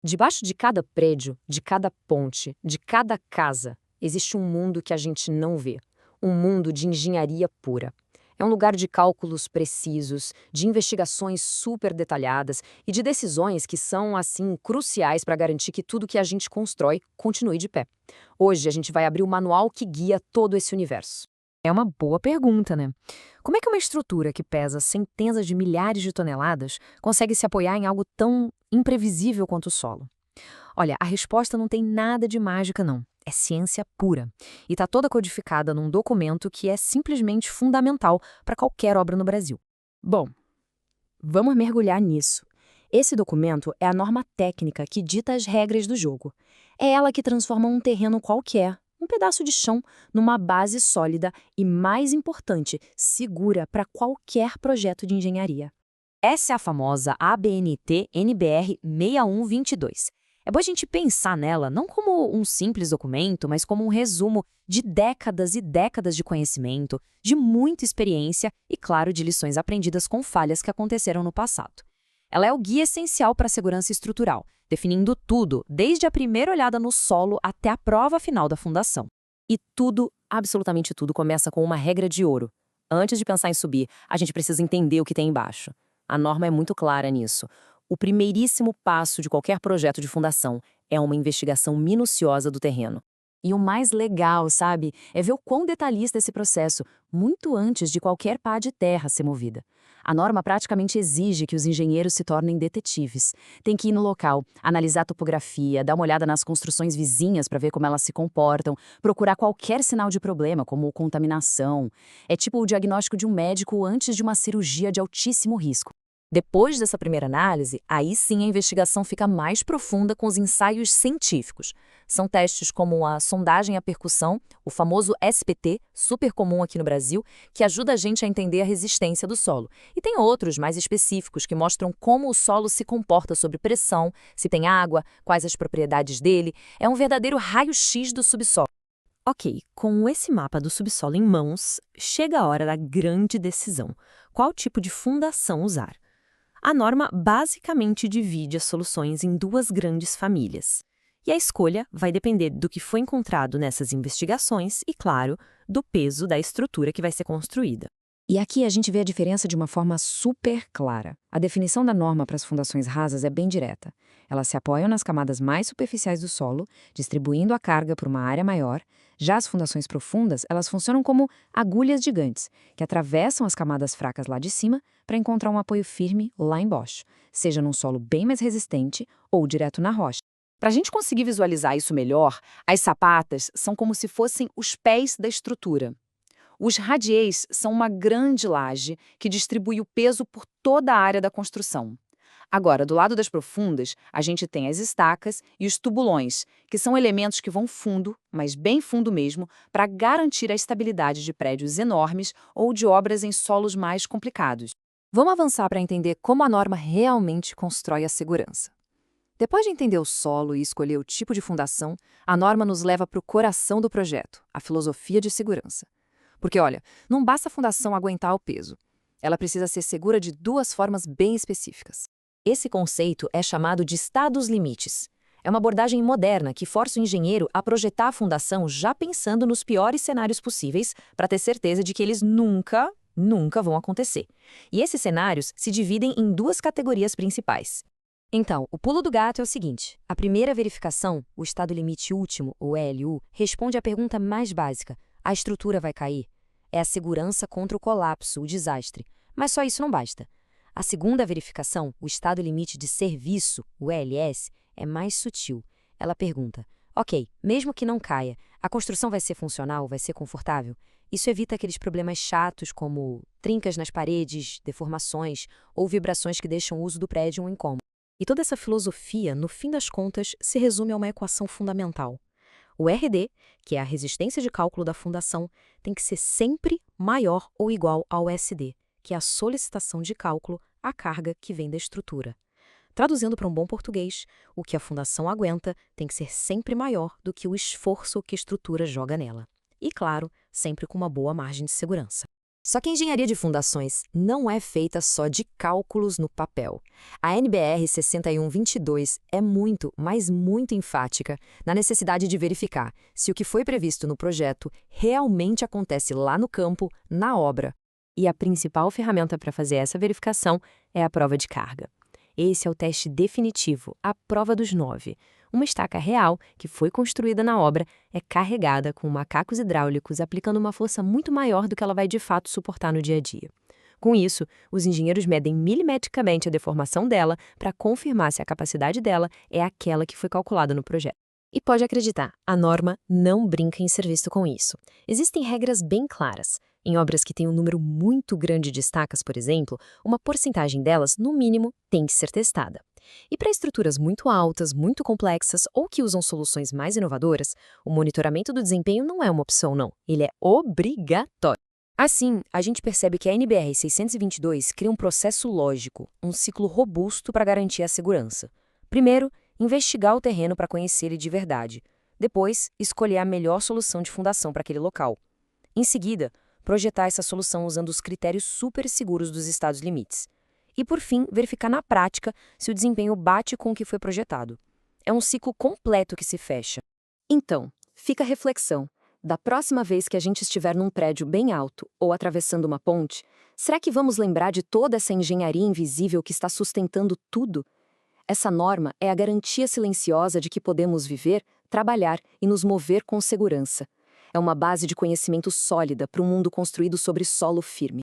Debaixo de cada prédio, de cada ponte, de cada casa, existe um mundo que a gente não vê. Um mundo de engenharia pura. É um lugar de cálculos precisos, de investigações super detalhadas e de decisões que são, assim, cruciais para garantir que tudo que a gente constrói continue de pé. Hoje a gente vai abrir o manual que guia todo esse universo. É uma boa pergunta, né? Como é que uma estrutura que pesa centenas de milhares de toneladas consegue se apoiar em algo tão imprevisível quanto o solo? Olha, a resposta não tem nada de mágica, não. É ciência pura. E está toda codificada num documento que é simplesmente fundamental para qualquer obra no Brasil. Bom, vamos mergulhar nisso. Esse documento é a norma técnica que dita as regras do jogo. É ela que transforma um terreno qualquer, um pedaço de chão, numa base sólida e, mais importante, segura para qualquer projeto de engenharia. Essa é a famosa ABNT NBR 6122. É bom a gente pensar nela não como um simples documento, mas como um resumo de décadas e décadas de conhecimento, de muita experiência e, claro, de lições aprendidas com falhas que aconteceram no passado. Ela é o guia essencial para a segurança estrutural, definindo tudo, desde a primeira olhada no solo até a prova final da fundação. E tudo, absolutamente tudo, começa com uma regra de ouro. Antes de pensar em subir, a gente precisa entender o que tem embaixo. A norma é muito clara nisso. O primeiríssimo passo de qualquer projeto de fundação é uma investigação minuciosa do terreno. E o mais legal, sabe, é ver o quão detalhista é esse processo, muito antes de qualquer pá de terra ser movida. A norma praticamente exige que os engenheiros se tornem detetives. Tem que ir no local, analisar a topografia, dar uma olhada nas construções vizinhas para ver como elas se comportam, procurar qualquer sinal de problema, como contaminação. É tipo o diagnóstico de um médico antes de uma cirurgia de altíssimo risco. Depois dessa primeira análise, aí sim a investigação fica mais profunda com os ensaios científicos. São testes como a sondagem à percussão, o famoso SPT, super comum aqui no Brasil, que ajuda a gente a entender a resistência do solo. E tem outros mais específicos que mostram como o solo se comporta sob pressão, se tem água, quais as propriedades dele. É um verdadeiro raio-x do subsolo. Ok, com esse mapa do subsolo em mãos, chega a hora da grande decisão. Qual tipo de fundação usar? A norma basicamente divide as soluções em duas grandes famílias. E a escolha vai depender do que foi encontrado nessas investigações e, claro, do peso da estrutura que vai ser construída. E aqui a gente vê a diferença de uma forma super clara. A definição da norma para as fundações rasas é bem direta. Elas se apoiam nas camadas mais superficiais do solo, distribuindo a carga por uma área maior. Já as fundações profundas, elas funcionam como agulhas gigantes, que atravessam as camadas fracas lá de cima para encontrar um apoio firme lá embaixo, seja num solo bem mais resistente ou direto na rocha. Para a gente conseguir visualizar isso melhor, as sapatas são como se fossem os pés da estrutura. Os radiês são uma grande laje que distribui o peso por toda a área da construção. Agora, do lado das profundas, a gente tem as estacas e os tubulões, que são elementos que vão fundo, mas bem fundo mesmo, para garantir a estabilidade de prédios enormes ou de obras em solos mais complicados. Vamos avançar para entender como a norma realmente constrói a segurança. Depois de entender o solo e escolher o tipo de fundação, a norma nos leva para o coração do projeto, a filosofia de segurança. Porque, olha, não basta a fundação aguentar o peso. Ela precisa ser segura de duas formas bem específicas. Esse conceito é chamado de estados limites. É uma abordagem moderna que força o engenheiro a projetar a fundação já pensando nos piores cenários possíveis para ter certeza de que eles nunca vão acontecer. E esses cenários se dividem em duas categorias principais. Então, o pulo do gato é o seguinte: a primeira verificação, o estado limite último, o ELU, responde à pergunta mais básica: a estrutura vai cair? É a segurança contra o colapso, o desastre. Mas só isso não basta. A segunda verificação, o estado limite de serviço, o ELS, é mais sutil. Ela pergunta: ok, mesmo que não caia, a construção vai ser funcional, vai ser confortável? Isso evita aqueles problemas chatos como trincas nas paredes, deformações ou vibrações que deixam o uso do prédio um incômodo. E toda essa filosofia, no fim das contas, se resume a uma equação fundamental. O RD, que é a resistência de cálculo da fundação, tem que ser sempre maior ou igual ao SD, que é a solicitação de cálculo à carga que vem da estrutura. Traduzindo para um bom português, o que a fundação aguenta tem que ser sempre maior do que o esforço que a estrutura joga nela. E, claro, sempre com uma boa margem de segurança. Só que a engenharia de fundações não é feita só de cálculos no papel. A NBR 6122 é muito, mas muito enfática na necessidade de verificar se o que foi previsto no projeto realmente acontece lá no campo, na obra. E a principal ferramenta para fazer essa verificação é a prova de carga. Esse é o teste definitivo, a prova dos 9. Uma estaca real, que foi construída na obra, é carregada com macacos hidráulicos aplicando uma força muito maior do que ela vai de fato suportar no dia a dia. Com isso, os engenheiros medem milimetricamente a deformação dela para confirmar se a capacidade dela é aquela que foi calculada no projeto. E pode acreditar, a norma não brinca em ser visto com isso. Existem regras bem claras. Em obras que têm um número muito grande de estacas, por exemplo, uma porcentagem delas, no mínimo, tem que ser testada. E para estruturas muito altas, muito complexas ou que usam soluções mais inovadoras, o monitoramento do desempenho não é uma opção, não. Ele é obrigatório. Assim, a gente percebe que a NBR 622 cria um processo lógico, um ciclo robusto para garantir a segurança. Primeiro, investigar o terreno para conhecer ele de verdade. Depois, escolher a melhor solução de fundação para aquele local. Em seguida, projetar essa solução usando os critérios super seguros dos estados limites. E, por fim, verificar na prática se o desempenho bate com o que foi projetado. É um ciclo completo que se fecha. Então, fica a reflexão. Da próxima vez que a gente estiver num prédio bem alto ou atravessando uma ponte, será que vamos lembrar de toda essa engenharia invisível que está sustentando tudo? Essa norma é a garantia silenciosa de que podemos viver, trabalhar e nos mover com segurança. É uma base de conhecimento sólida para um mundo construído sobre solo firme.